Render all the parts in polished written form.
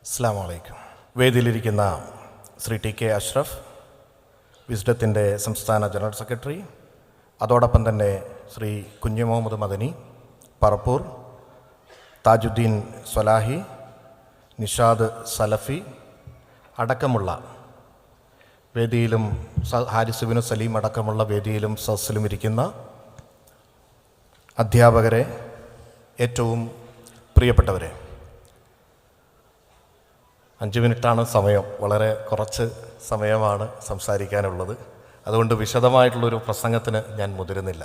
അസ്സലാമു അലൈക്കും. വേദിയിലിരിക്കുന്ന Shri T K Ashraf, വിസ്ഡത്തിൻ്റെ സംസ്ഥാന ജനറൽ സെക്രട്ടറി, അതോടൊപ്പം തന്നെ ശ്രീ കുഞ്ഞു മുഹമ്മദ് മദനി, പറപ്പൂർ, താജുദ്ദീൻ സ്വലാഹി, നിഷാദ് സലഫി അടക്കമുള്ള വേദിയിലും ഹാരിസ് ബിനു സലീം അടക്കമുള്ള വേദിയിലും സദസ്സിലും ഇരിക്കുന്ന അധ്യാപകരെ, ഏറ്റവും പ്രിയപ്പെട്ടവരെ, 5 മിനിറ്റാണ് സമയം. വളരെ കുറച്ച് സമയമാണ് സംസാരിക്കാനുള്ളത്. അതുകൊണ്ട് വിശദമായിട്ടുള്ളൊരു പ്രസംഗത്തിന് ഞാൻ മുതിരുന്നില്ല.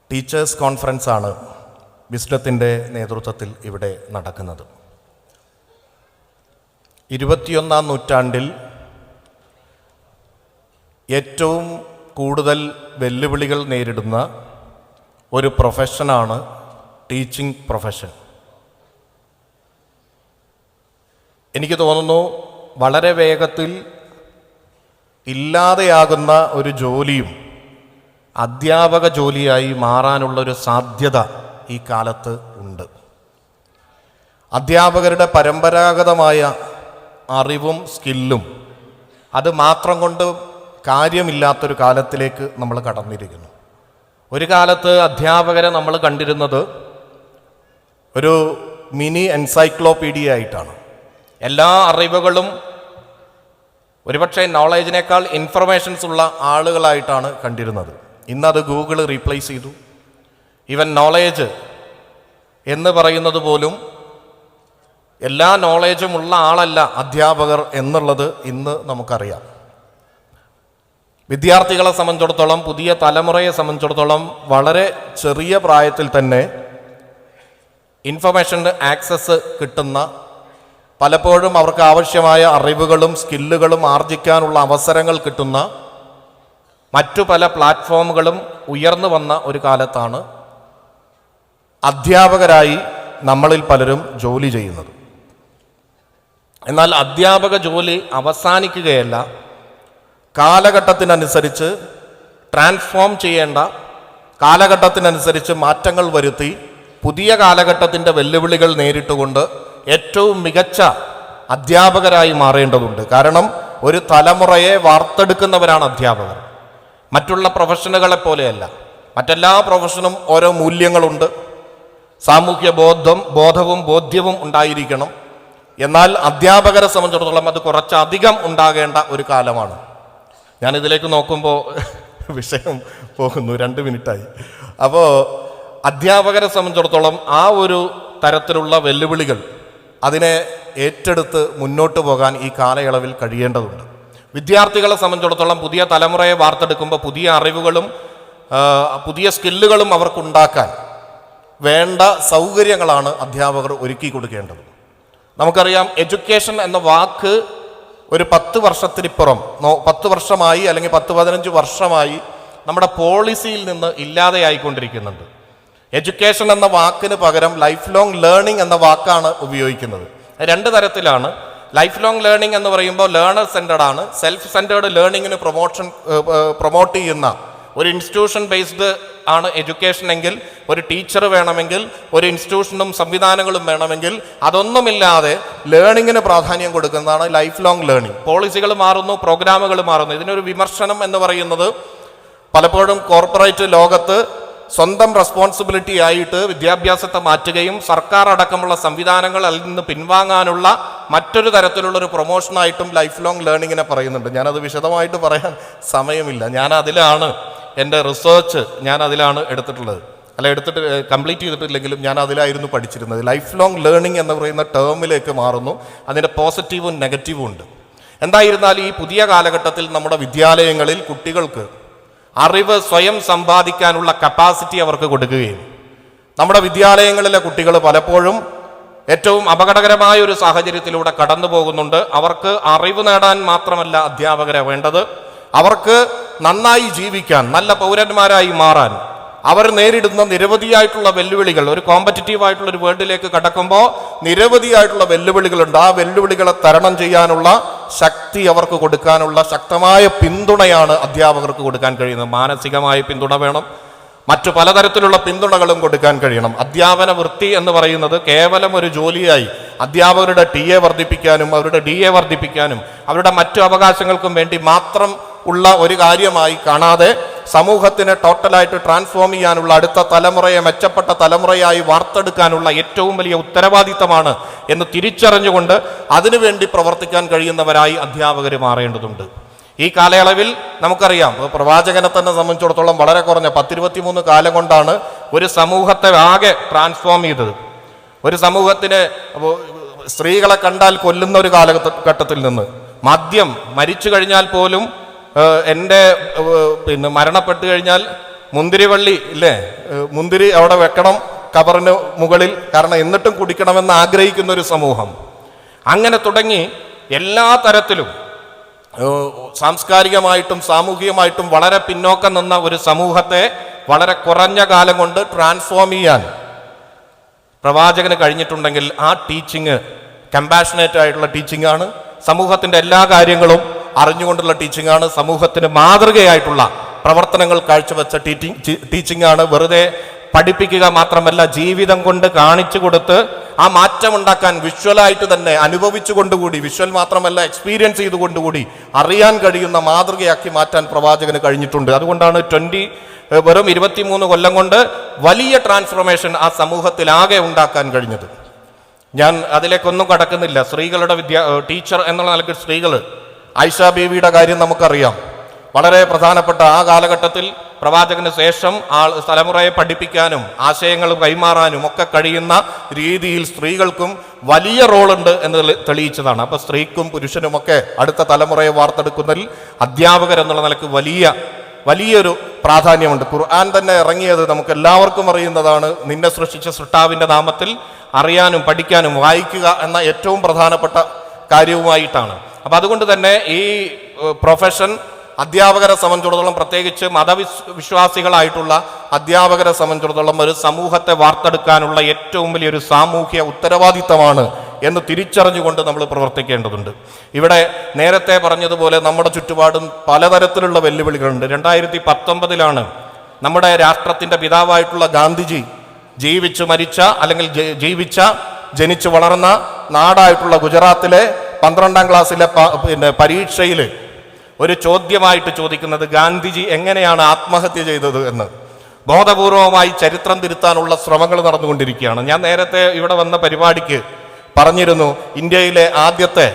ടീച്ചേഴ്സ് കോൺഫറൻസാണ് വിസ്ഡത്തിൻ്റെ നേതൃത്വത്തിൽ ഇവിടെ നടക്കുന്നത്. 21-ാം നൂറ്റാണ്ടിൽ ഏറ്റവും കൂടുതൽ വെല്ലുവിളികൾ നേരിടുന്ന ഒരു പ്രൊഫഷനാണ് ടീച്ചിങ് പ്രൊഫഷൻ. എനിക്ക് തോന്നുന്നു വളരെ വേഗത്തിൽ ഇല്ലാതെയാകുന്ന ഒരു ജോലിയും അധ്യാപക ജോലിയായി മാറാനുള്ളൊരു സാധ്യത ഈ കാലത്ത് ഉണ്ട്. അധ്യാപകരുടെ പരമ്പരാഗതമായ അറിവും സ്കില്ലും അത് മാത്രം കൊണ്ട് കാര്യമില്ലാത്തൊരു കാലത്തിലേക്ക് നമ്മൾ കടന്നിരിക്കുന്നു. ഒരു കാലത്ത് അധ്യാപകരെ നമ്മൾ കണ്ടിരുന്നത് ഒരു മിനി എൻസൈക്ലോപീഡിയ ആയിട്ടാണ്. എല്ലാ അറിവുകളും, ഒരുപക്ഷെ നോളേജിനേക്കാൾ ഇൻഫർമേഷൻസ് ഉള്ള ആളുകളായിട്ടാണ് കണ്ടിരുന്നത്. ഇന്നത് ഗൂഗിൾ റീപ്ലേസ് ചെയ്തു. ഈവൻ നോളേജ് എന്ന് പറയുന്നത് പോലും എല്ലാ നോളേജും ഉള്ള ആളല്ല അധ്യാപകർ എന്നുള്ളത് ഇന്ന് നമുക്കറിയാം. വിദ്യാർത്ഥികളെ സംബന്ധിച്ചിടത്തോളം, പുതിയ തലമുറയെ സംബന്ധിച്ചിടത്തോളം വളരെ ചെറിയ പ്രായത്തിൽ തന്നെ ഇൻഫർമേഷൻ്റെ ആക്സസ് കിട്ടുന്ന, പലപ്പോഴും അവർക്ക് ആവശ്യമായ അറിവുകളും സ്കില്ലുകളും ആർജിക്കാനുള്ള അവസരങ്ങൾ കിട്ടുന്ന മറ്റു പല പ്ലാറ്റ്ഫോമുകളും ഉയർന്നു വന്ന ഒരു കാലത്താണ് അധ്യാപകരായി നമ്മളിൽ പലരും ജോലി ചെയ്യുന്നത്. എന്നാൽ അധ്യാപക ജോലി അവസാനിക്കുകയല്ല. കാലഘട്ടത്തിനനുസരിച്ച് ട്രാൻസ്ഫോം ചെയ്യേണ്ട, കാലഘട്ടത്തിനനുസരിച്ച് മാറ്റങ്ങൾ വരുത്തി പുതിയ കാലഘട്ടത്തിൻ്റെ വെല്ലുവിളികൾ നേരിട്ടുകൊണ്ട് ഏറ്റവും മികച്ച അധ്യാപകരായി മാറേണ്ടതുണ്ട്. കാരണം ഒരു തലമുറയെ വാർത്തെടുക്കുന്നവരാണ് അധ്യാപകർ. മറ്റുള്ള പ്രൊഫഷനുകളെ പോലെയല്ല. മറ്റെല്ലാ പ്രൊഫഷനും ഓരോ മൂല്യങ്ങളുണ്ട്, സാമൂഹ്യ ബോധവും ബോധ്യവും ഉണ്ടായിരിക്കണം. എന്നാൽ അധ്യാപകരെ സംബന്ധിച്ചിടത്തോളം അത് കുറച്ചധികം ഉണ്ടാകേണ്ട ഒരു കാലമാണ്. ഞാനിതിലേക്ക് നോക്കുമ്പോൾ വിഷയം പോകുന്നു, 2 മിനിറ്റായി. അപ്പോൾ അധ്യാപകരെ സംബന്ധിച്ചിടത്തോളം ആ ഒരു തരത്തിലുള്ള വെല്ലുവിളികൾ, അതിനെ ഏറ്റെടുത്ത് മുന്നോട്ട് പോകാൻ ഈ കാലയളവിൽ കഴിയേണ്ടതുണ്ട്. വിദ്യാർത്ഥികളെ സംബന്ധിച്ചിടത്തോളം പുതിയ തലമുറയെ വാർത്തെടുക്കുമ്പോൾ പുതിയ അറിവുകളും പുതിയ സ്കില്ലുകളും അവർക്കുണ്ടാക്കാൻ വേണ്ട സൗകര്യങ്ങളാണ് അധ്യാപകർ ഒരുക്കി കൊടുക്കേണ്ടത്. നമുക്കറിയാം, എഡ്യൂക്കേഷൻ എന്ന വാക്ക് ഒരു 10 വർഷത്തിനിപ്പുറം, 10 വർഷമായി അല്ലെങ്കിൽ 10-15 വർഷമായി നമ്മുടെ പോളിസിയിൽ നിന്ന് ഇല്ലാതെയായിക്കൊണ്ടിരിക്കുന്നുണ്ട്. എഡ്യൂക്കേഷൻ എന്ന വാക്കിന് പകരം ലൈഫ് ലോങ് ലേണിംഗ് എന്ന വാക്കാണ് ഉപയോഗിക്കുന്നത്. 2 തരത്തിലാണ്. ലൈഫ് ലോങ് ലേണിംഗ് എന്ന് പറയുമ്പോൾ ലേണർ സെൻറ്റേഡ് ആണ്. സെൽഫ് സെൻറ്റേർഡ് ലേണിങ്ങിന് പ്രൊമോട്ട് ചെയ്യുന്ന ഒരു ഇൻസ്റ്റിറ്റ്യൂഷൻ ബേസ്ഡ് ആണ് എഡ്യൂക്കേഷൻ എങ്കിൽ, ഒരു ടീച്ചർ വേണമെങ്കിൽ, ഒരു ഇൻസ്റ്റിറ്റ്യൂഷനും സംവിധാനങ്ങളും വേണമെങ്കിൽ, അതൊന്നുമില്ലാതെ ലേണിങ്ങിന് പ്രാധാന്യം കൊടുക്കുന്നതാണ് ലൈഫ് ലോങ് ലേണിംഗ്. പോളിസികൾ മാറുന്നു, പ്രോഗ്രാമുകൾ മാറുന്നു. ഇതിനൊരു വിമർശനം എന്ന് പറയുന്നത് പലപ്പോഴും കോർപ്പറേറ്റ് ലോകത്ത് സ്വന്തം റെസ്പോൺസിബിലിറ്റി ആയിട്ട് വിദ്യാഭ്യാസത്തെ മാറ്റുകയും സർക്കാർ അടക്കമുള്ള സംവിധാനങ്ങൾ അതിൽ നിന്ന് പിൻവാങ്ങാനുള്ള മറ്റൊരു തരത്തിലുള്ളൊരു പ്രൊമോഷനായിട്ടും ലൈഫ് ലോങ് ലേണിങ്ങിനെ പറയുന്നുണ്ട്. ഞാനത് വിശദമായിട്ട് പറയാൻ സമയമില്ല. ഞാൻ അതിലാണ് എൻ്റെ റിസർച്ച് എടുത്തിട്ടുള്ളത്. എടുത്തിട്ട് കംപ്ലീറ്റ് ചെയ്തിട്ടില്ലെങ്കിലും ഞാൻ അതിലായിരുന്നു പഠിച്ചിരുന്നത്. ലൈഫ് ലോങ് ലേണിംഗ് എന്ന് പറയുന്ന ടേമിലേക്ക് മാറുന്നു. അതിൻ്റെ പോസിറ്റീവും നെഗറ്റീവും ഉണ്ട്. എന്തായിരുന്നാലും ഈ പുതിയ കാലഘട്ടത്തിൽ നമ്മുടെ വിദ്യാലയങ്ങളിൽ കുട്ടികൾക്ക് അറിവ് സ്വയം സമ്പാദിക്കാനുള്ള കപ്പാസിറ്റി അവർക്ക് കൊടുക്കുകയും, നമ്മുടെ വിദ്യാലയങ്ങളിലെ കുട്ടികൾ പലപ്പോഴും ഏറ്റവും അപകടകരമായ ഒരു സാഹചര്യത്തിലൂടെ കടന്നു പോകുന്നുണ്ട്. അവർക്ക് അറിവ് നേടാൻ മാത്രമല്ല അധ്യാപകരെ വേണ്ടത്, അവർക്ക് നന്നായി ജീവിക്കാൻ, നല്ല പൗരന്മാരായി മാറാൻ അവർ നേരിടുന്ന നിരവധിയായിട്ടുള്ള വെല്ലുവിളികൾ, ഒരു കോമ്പറ്റിറ്റീവ് ആയിട്ടുള്ള ഒരു വേൾഡിലേക്ക് കടക്കുമ്പോൾ നിരവധിയായിട്ടുള്ള വെല്ലുവിളികളുണ്ട്. ആ വെല്ലുവിളികളെ തരണം ചെയ്യാനുള്ള ശക്തി അവർക്ക് കൊടുക്കാനുള്ള ശക്തമായ പിന്തുണയാണ് അധ്യാപകർക്ക് കൊടുക്കാൻ കഴിയുന്നത്. മാനസികമായ പിന്തുണ വേണം, മറ്റു പലതരത്തിലുള്ള പിന്തുണകളും കൊടുക്കാൻ കഴിയണം. അധ്യാപന വൃത്തി എന്ന് പറയുന്നത് കേവലം ഒരു ജോലിയായി അധ്യാപകരുടെ TA വർദ്ധിപ്പിക്കാനും അവരുടെ DA വർദ്ധിപ്പിക്കാനും അവരുടെ മറ്റു അവകാശങ്ങൾക്കും വേണ്ടി മാത്രം ഉള്ള ഒരു കാര്യമായി കാണാതെ സമൂഹത്തിനെ ടോട്ടലായിട്ട് ട്രാൻസ്ഫോം ചെയ്യാനുള്ള അടുത്ത തലമുറയെ മെച്ചപ്പെട്ട തലമുറയായി വാർത്തെടുക്കാനുള്ള ഏറ്റവും വലിയ ഉത്തരവാദിത്തമാണ് എന്ന് തിരിച്ചറിഞ്ഞുകൊണ്ട് അതിനുവേണ്ടി പ്രവർത്തിക്കാൻ കഴിയുന്നവരായി അധ്യാപകർ മാറേണ്ടതുണ്ട്. ഈ കാലയളവിൽ നമുക്കറിയാം, പ്രവാചകനെ തന്നെ സംബന്ധിച്ചിടത്തോളം വളരെ കുറഞ്ഞ 10-23 കാലം കൊണ്ടാണ് ഒരു സമൂഹത്തെ ആകെ ട്രാൻസ്ഫോം ചെയ്തത്. ഒരു സമൂഹത്തിന് സ്ത്രീകളെ കണ്ടാൽ കൊല്ലുന്ന ഒരു കാലഘട്ടത്തിൽ നിന്ന് മദ്യം മരിച്ചു കഴിഞ്ഞാൽ പോലും എൻ്റെ മരണപ്പെട്ടു കഴിഞ്ഞാൽ മുന്തിരിവള്ളി ഇല്ലേ, മുന്തിരി അവിടെ വെക്കണം കബറിന് മുകളിൽ, കാരണം എന്നിട്ടും കുടിക്കണമെന്ന് ആഗ്രഹിക്കുന്ന ഒരു സമൂഹം. അങ്ങനെ തുടങ്ങി എല്ലാ തരത്തിലും സാംസ്കാരികമായിട്ടും സാമൂഹികമായിട്ടും വളരെ പിന്നോക്കം നിന്ന ഒരു സമൂഹത്തെ വളരെ കുറഞ്ഞ കാലം കൊണ്ട് ട്രാൻസ്ഫോം ചെയ്യാൻ പ്രവാചകന് കഴിഞ്ഞിട്ടുണ്ടെങ്കിൽ ആ ടീച്ചിങ് കമ്പാഷനേറ്റ് ആയിട്ടുള്ള ടീച്ചിങ് ആണ്. സമൂഹത്തിൻ്റെ എല്ലാ കാര്യങ്ങളും അറിഞ്ഞുകൊണ്ടുള്ള ടീച്ചിങ് ആണ്. സമൂഹത്തിന് മാതൃകയായിട്ടുള്ള പ്രവർത്തനങ്ങൾ കാഴ്ചവെച്ച ടീച്ചിങ് ആണ്. വെറുതെ പഠിപ്പിക്കുക മാത്രമല്ല, ജീവിതം കൊണ്ട് കാണിച്ചു കൊടുത്ത് ആ മാറ്റമുണ്ടാക്കാൻ വിഷ്വലായിട്ട് തന്നെ അനുഭവിച്ചുകൊണ്ടുകൂടി, വിഷ്വൽ മാത്രമല്ല എക്സ്പീരിയൻസ് ചെയ്തുകൊണ്ടുകൂടി അറിയാൻ കഴിയുന്ന മാതൃകയാക്കി മാറ്റാൻ പ്രവാചകന് കഴിഞ്ഞിട്ടുണ്ട്. അതുകൊണ്ടാണ് വെറും 23 കൊല്ലം കൊണ്ട് വലിയ ട്രാൻസ്ഫോർമേഷൻ ആ സമൂഹത്തിലാകെ ഉണ്ടാക്കാൻ കഴിഞ്ഞത്. ഞാൻ അതിലേക്കൊന്നും കടക്കുന്നില്ല. സ്ത്രീകളുടെ ടീച്ചർ എന്നുള്ള നിലയ്ക്ക് സ്ത്രീകൾ, ആയിഷ ബീവിയുടെ കാര്യം നമുക്കറിയാം. വളരെ പ്രധാനപ്പെട്ട ആ കാലഘട്ടത്തിൽ പ്രവാചകന് ശേഷം തലമുറയെ പഠിപ്പിക്കാനും ആശയങ്ങൾ കൈമാറാനും ഒക്കെ കഴിയുന്ന രീതിയിൽ സ്ത്രീകൾക്കും വലിയ റോളുണ്ട് എന്ന് തെളിയിച്ചതാണ്. അപ്പോൾ സ്ത്രീക്കും പുരുഷനുമൊക്കെ അടുത്ത തലമുറയെ വാർത്തെടുക്കുന്നതിൽ അധ്യാപകർ എന്നുള്ള നിലക്ക് വലിയൊരു പ്രാധാന്യമുണ്ട്. ഖുർആൻ തന്നെ ഇറങ്ങിയത് നമുക്ക് എല്ലാവർക്കും അറിയുന്നതാണ്. നിന്നെ സൃഷ്ടിച്ച സൃഷ്ടാവിൻ്റെ നാമത്തിൽ അറിയാനും പഠിക്കാനും വായിക്കുക എന്ന ഏറ്റവും പ്രധാനപ്പെട്ട കാര്യവുമായിട്ടാണ്. അപ്പം അതുകൊണ്ട് തന്നെ ഈ പ്രൊഫഷൻ അധ്യാപകരെ സംബന്ധിച്ചിടത്തോളം, പ്രത്യേകിച്ച് മതവിശ്വാസികളായിട്ടുള്ള അധ്യാപകരെ സംബന്ധിച്ചിടത്തോളം ഒരു സമൂഹത്തെ വാർത്തെടുക്കാനുള്ള ഏറ്റവും വലിയൊരു സാമൂഹ്യ ഉത്തരവാദിത്തമാണ് എന്ന് തിരിച്ചറിഞ്ഞുകൊണ്ട് നമ്മൾ പ്രവർത്തിക്കേണ്ടതുണ്ട്. ഇവിടെ നേരത്തെ പറഞ്ഞതുപോലെ നമ്മുടെ ചുറ്റുപാടും പലതരത്തിലുള്ള വെല്ലുവിളികളുണ്ട്. 2019 നമ്മുടെ രാഷ്ട്രത്തിൻ്റെ പിതാവായിട്ടുള്ള ഗാന്ധിജി ജീവിച്ചു മരിച്ച അല്ലെങ്കിൽ ജനിച്ചു വളർന്ന നാടായിട്ടുള്ള ഗുജറാത്തിലെ 12ാം ക്ലാസ്സിലെ പരീക്ഷയിൽ ഒരു ചോദ്യമായിട്ട് ചോദിക്കുന്നത് ഗാന്ധിജി എങ്ങനെയാണ് ആത്മഹത്യ ചെയ്തത് എന്ന്. ബോധപൂർവമായി ചരിത്രം തിരുത്താനുള്ള ശ്രമങ്ങൾ നടന്നുകൊണ്ടിരിക്കുകയാണ്. ഞാൻ നേരത്തെ ഇവിടെ വന്ന പരിപാടിക്ക് പറഞ്ഞിരുന്നു, ഇന്ത്യയിലെ ആദ്യത്തെ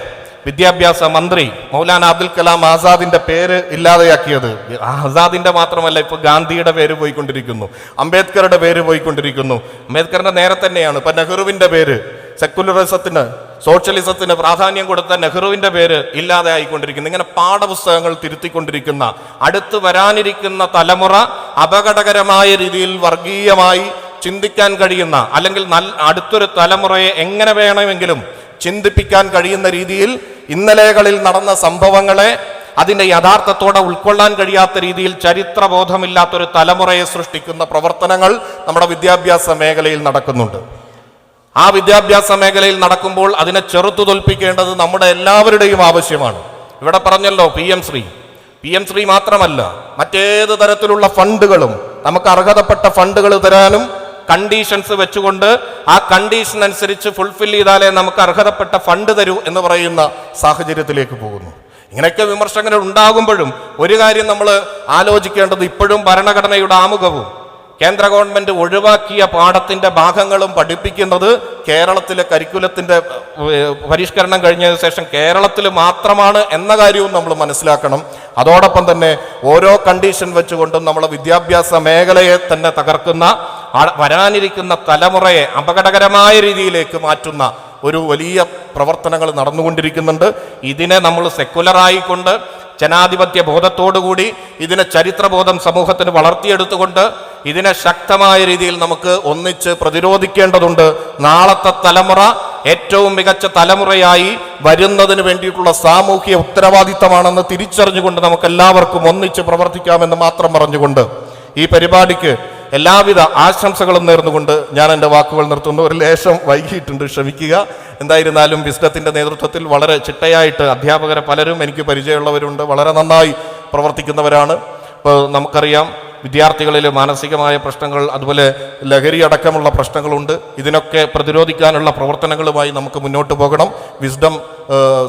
വിദ്യാഭ്യാസ മന്ത്രി മൗലാന അബ്ദുൽ കലാം ആസാദിന്റെ പേര് ഇല്ലാതെയാക്കിയത്. ആസാദിന്റെ മാത്രമല്ല, ഇപ്പൊ ഗാന്ധിയുടെ പേര് പോയിക്കൊണ്ടിരിക്കുന്നു, അംബേദ്കറുടെ പേര് പോയിക്കൊണ്ടിരിക്കുന്നു. അംബേദ്കറിന്റെ നേരെ തന്നെയാണ് ഇപ്പൊ നെഹ്റുവിന്റെ പേര്. സെക്കുലറിസത്തിന്, സോഷ്യലിസത്തിന് പ്രാധാന്യം കൊടുത്ത നെഹ്റുവിന്റെ പേര് ഇല്ലാതെ ആയിക്കൊണ്ടിരിക്കുന്നു. ഇങ്ങനെ പാഠപുസ്തകങ്ങൾ തിരുത്തിക്കൊണ്ടിരിക്കുന്ന അടുത്ത് വരാനിരിക്കുന്ന തലമുറ അപകടകരമായ രീതിയിൽ വർഗീയമായി ചിന്തിക്കാൻ കഴിയുന്ന, അല്ലെങ്കിൽ അടുത്തൊരു തലമുറയെ എങ്ങനെ വേണമെങ്കിലും ചിന്തിപ്പിക്കാൻ കഴിയുന്ന രീതിയിൽ ഇന്നലെകളിൽ നടന്ന സംഭവങ്ങളെ അതിൻ്റെ യഥാർത്ഥത്തോടെ ഉൾക്കൊള്ളാൻ കഴിയാത്ത രീതിയിൽ ചരിത്രബോധമില്ലാത്തൊരു തലമുറയെ സൃഷ്ടിക്കുന്ന പ്രവർത്തനങ്ങൾ നമ്മുടെ വിദ്യാഭ്യാസ മേഖലയിൽ നടക്കുന്നുണ്ട്. ആ വിദ്യാഭ്യാസ മേഖലയിൽ നടക്കുമ്പോൾ അതിനെ ചെറുത്തു തോൽപ്പിക്കേണ്ടത് നമ്മുടെ എല്ലാവരുടെയും ആവശ്യമാണ്. ഇവിടെ പറഞ്ഞല്ലോ PM ശ്രീ മാത്രമല്ല, മറ്റേത് തരത്തിലുള്ള ഫണ്ടുകളും നമുക്ക് അർഹതപ്പെട്ട ഫണ്ടുകൾ തരാനും കണ്ടീഷൻസ് വെച്ചുകൊണ്ട് ആ കണ്ടീഷൻ അനുസരിച്ച് ഫുൾഫിൽ ചെയ്താലേ നമുക്ക് അർഹതപ്പെട്ട ഫണ്ട് തരൂ എന്ന് പറയുന്ന സാഹചര്യത്തിലേക്ക് പോകുന്നു. ഇങ്ങനെയൊക്കെ വിമർശകർ ഉണ്ടാകുമ്പോഴും ഒരു കാര്യം നമ്മൾ ആലോചിക്കേണ്ടത്, ഇപ്പോഴും ഭരണഘടനയുടെ ആമുഖവും കേന്ദ്ര ഗവൺമെന്റ് ഒഴിവാക്കിയ പാഠത്തിന്റെ ഭാഗങ്ങളും പഠിപ്പിക്കുന്നത് കേരളത്തിലെ കരിക്കുലത്തിന്റെ പരിഷ്കരണം കഴിഞ്ഞതിന് ശേഷം കേരളത്തിൽ മാത്രമാണ് എന്ന കാര്യവും നമ്മൾ മനസ്സിലാക്കണം. അതോടൊപ്പം തന്നെ ഓരോ കണ്ടീഷൻ വെച്ചുകൊണ്ടും നമ്മളെ വിദ്യാഭ്യാസ മേഖലയെ തന്നെ തകർക്കുന്ന, വരാനിരിക്കുന്ന തലമുറയെ അപകടകരമായ രീതിയിലേക്ക് മാറ്റുന്ന ഒരു വലിയ പ്രവർത്തനങ്ങൾ നടന്നുകൊണ്ടിരിക്കുന്നുണ്ട്. ഇതിനെ നമ്മൾ സെക്കുലറായിക്കൊണ്ട് ജനാധിപത്യ ബോധത്തോടുകൂടി ഇതിനെ ചരിത്രബോധം സമൂഹത്തിന് വളർത്തിയെടുത്തുകൊണ്ട് ഇതിനെ ശക്തമായ രീതിയിൽ നമുക്ക് ഒന്നിച്ച് പ്രതിരോധിക്കേണ്ടതുണ്ട്. നാളത്തെ തലമുറ ഏറ്റവും മികച്ച തലമുറയായി വരുന്നതിന് വേണ്ടിയിട്ടുള്ള സാമൂഹിക ഉത്തരവാദിത്തമാണെന്ന് തിരിച്ചറിഞ്ഞുകൊണ്ട് നമുക്ക് എല്ലാവർക്കും ഒന്നിച്ച് പ്രവർത്തിക്കാമെന്ന് മാത്രം പറഞ്ഞുകൊണ്ട് ഈ പരിപാടിക്ക് എല്ലാവിധ ആശംസകളും നേർന്നുകൊണ്ട് ഞാൻ എൻ്റെ വാക്കുകൾ നിർത്തുന്നു. ഒരു ലേശം വൈകിയിട്ടുണ്ട്, ക്ഷമിക്കുക. എന്തായിരുന്നാലും വിസ്ഡത്തിൻ്റെ നേതൃത്വത്തിൽ വളരെ ചിട്ടയായിട്ട് അധ്യാപകരെ പലരും എനിക്ക് പരിചയമുള്ളവരുണ്ട്, വളരെ നന്നായി പ്രവർത്തിക്കുന്നവരാണ്. ഇപ്പോൾ നമുക്കറിയാം വിദ്യാർത്ഥികളിൽ മാനസികമായ പ്രശ്നങ്ങൾ, അതുപോലെ ലഹരി അടക്കമുള്ള പ്രശ്നങ്ങളുണ്ട്. ഇതിനൊക്കെ പ്രതിരോധിക്കാനുള്ള പ്രവർത്തനങ്ങളുമായി നമുക്ക് മുന്നോട്ട് പോകണം. വിസ്ഡം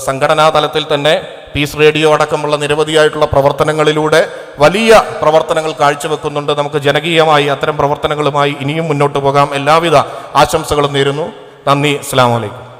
സംഘടനാ തലത്തിൽ തന്നെ പീസ് റേഡിയോ അടക്കമുള്ള നിരവധിയായിട്ടുള്ള പ്രവർത്തനങ്ങളിലൂടെ വലിയ പ്രവർത്തനങ്ങൾ കാഴ്ചവെക്കുന്നുണ്ട്. നമുക്ക് ജനകീയമായി അത്തരം പ്രവർത്തനങ്ങളുമായി ഇനിയും മുന്നോട്ട് പോകാം. എല്ലാവിധ ആശംസകളും നേരുന്നു. നന്ദി. അസ്സലാമു അലൈക്കും.